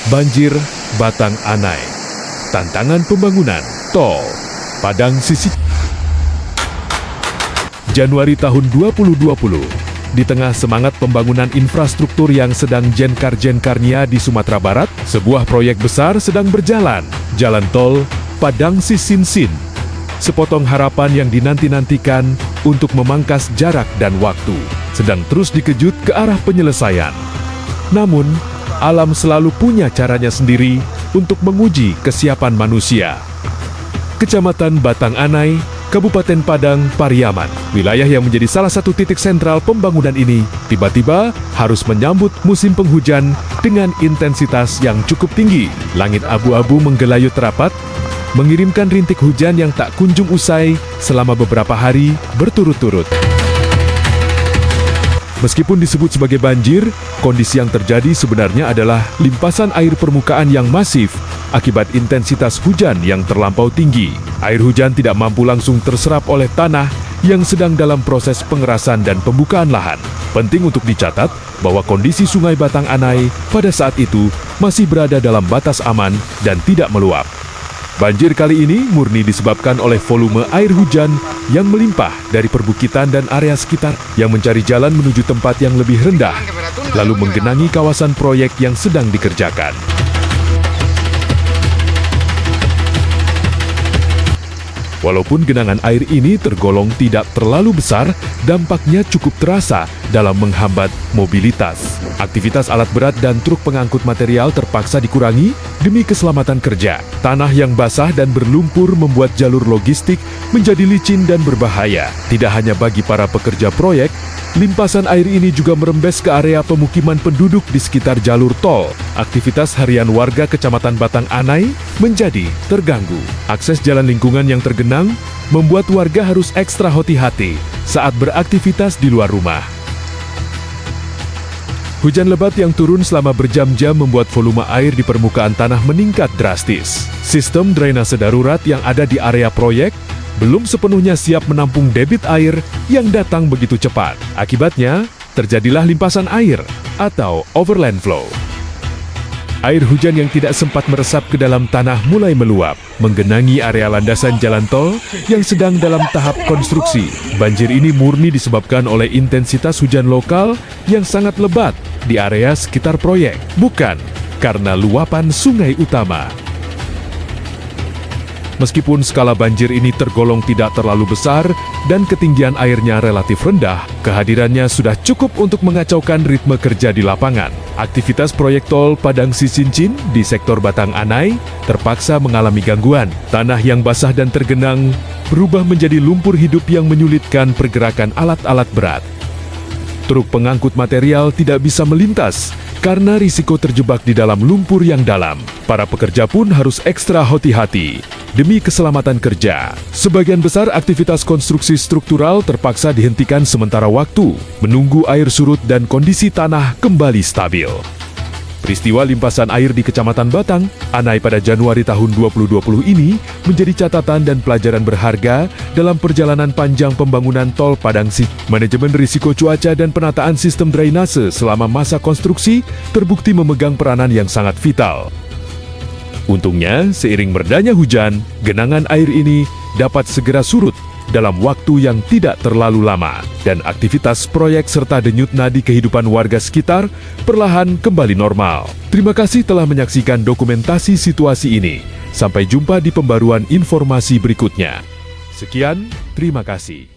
Banjir Batang Anai. Tantangan pembangunan tol Padang Sisi. Januari tahun 2020, di tengah semangat pembangunan infrastruktur yang sedang jengkar-jengkarnya di Sumatera Barat, sebuah proyek besar sedang berjalan, Jalan Tol Padang Sisinsin. Sepotong harapan yang dinanti-nantikan untuk memangkas jarak dan waktu, sedang terus dikejut ke arah penyelesaian. Namun, alam selalu punya caranya sendiri untuk menguji kesiapan manusia. Kecamatan Batang Anai, Kabupaten Padang Pariaman, wilayah yang menjadi salah satu titik sentral pembangunan ini, tiba-tiba harus menyambut musim penghujan dengan intensitas yang cukup tinggi. Langit abu-abu menggelayut rapat, mengirimkan rintik hujan yang tak kunjung usai selama beberapa hari berturut-turut. Meskipun disebut sebagai banjir, kondisi yang terjadi sebenarnya adalah limpasan air permukaan yang masif akibat intensitas hujan yang terlampau tinggi. Air hujan tidak mampu langsung terserap oleh tanah yang sedang dalam proses pengerasan dan pembukaan lahan. Penting untuk dicatat bahwa kondisi Sungai Batang Anai pada saat itu masih berada dalam batas aman dan tidak meluap. Banjir kali ini murni disebabkan oleh volume air hujan yang melimpah dari perbukitan dan area sekitar yang mencari jalan menuju tempat yang lebih rendah, lalu menggenangi kawasan proyek yang sedang dikerjakan. Walaupun genangan air ini tergolong tidak terlalu besar, dampaknya cukup terasa dalam menghambat mobilitas. Aktivitas alat berat dan truk pengangkut material terpaksa dikurangi demi keselamatan kerja. Tanah yang basah dan berlumpur membuat jalur logistik menjadi licin dan berbahaya. Tidak hanya bagi para pekerja proyek, limpasan air ini juga merembes ke area pemukiman penduduk di sekitar jalur tol. Aktivitas harian warga Kecamatan Batang Anai menjadi terganggu. Akses jalan lingkungan yang tergenang membuat warga harus ekstra hati-hati saat beraktivitas di luar rumah. Hujan lebat yang turun selama berjam-jam membuat volume air di permukaan tanah meningkat drastis. Sistem drainase darurat yang ada di area proyek belum sepenuhnya siap menampung debit air yang datang begitu cepat. Akibatnya, terjadilah limpasan air atau overland flow. Air hujan yang tidak sempat meresap ke dalam tanah mulai meluap, menggenangi area landasan jalan tol yang sedang dalam tahap konstruksi. Banjir ini murni disebabkan oleh intensitas hujan lokal yang sangat lebat di area sekitar proyek, bukan karena luapan sungai utama. Meskipun skala banjir ini tergolong tidak terlalu besar dan ketinggian airnya relatif rendah, kehadirannya sudah cukup untuk mengacaukan ritme kerja di lapangan. Aktivitas proyek tol Padang Sisinsin di sektor Batang Anai terpaksa mengalami gangguan. Tanah yang basah dan tergenang berubah menjadi lumpur hidup yang menyulitkan pergerakan alat-alat berat. Truk pengangkut material tidak bisa melintas karena risiko terjebak di dalam lumpur yang dalam. Para pekerja pun harus ekstra hati-hati demi keselamatan kerja. Sebagian besar aktivitas konstruksi struktural terpaksa dihentikan sementara waktu, menunggu air surut dan kondisi tanah kembali stabil. Peristiwa limpasan air di Kecamatan Batang Anai pada Januari tahun 2020 ini menjadi catatan dan pelajaran berharga dalam perjalanan panjang pembangunan tol Padang Sisinsin. Manajemen risiko cuaca dan penataan sistem drainase selama masa konstruksi terbukti memegang peranan yang sangat vital. Untungnya, seiring meredanya hujan, genangan air ini dapat segera surut dalam waktu yang tidak terlalu lama, dan aktivitas proyek serta denyut nadi kehidupan warga sekitar perlahan kembali normal. Terima kasih telah menyaksikan dokumentasi situasi ini. Sampai jumpa di pembaruan informasi berikutnya. Sekian, terima kasih.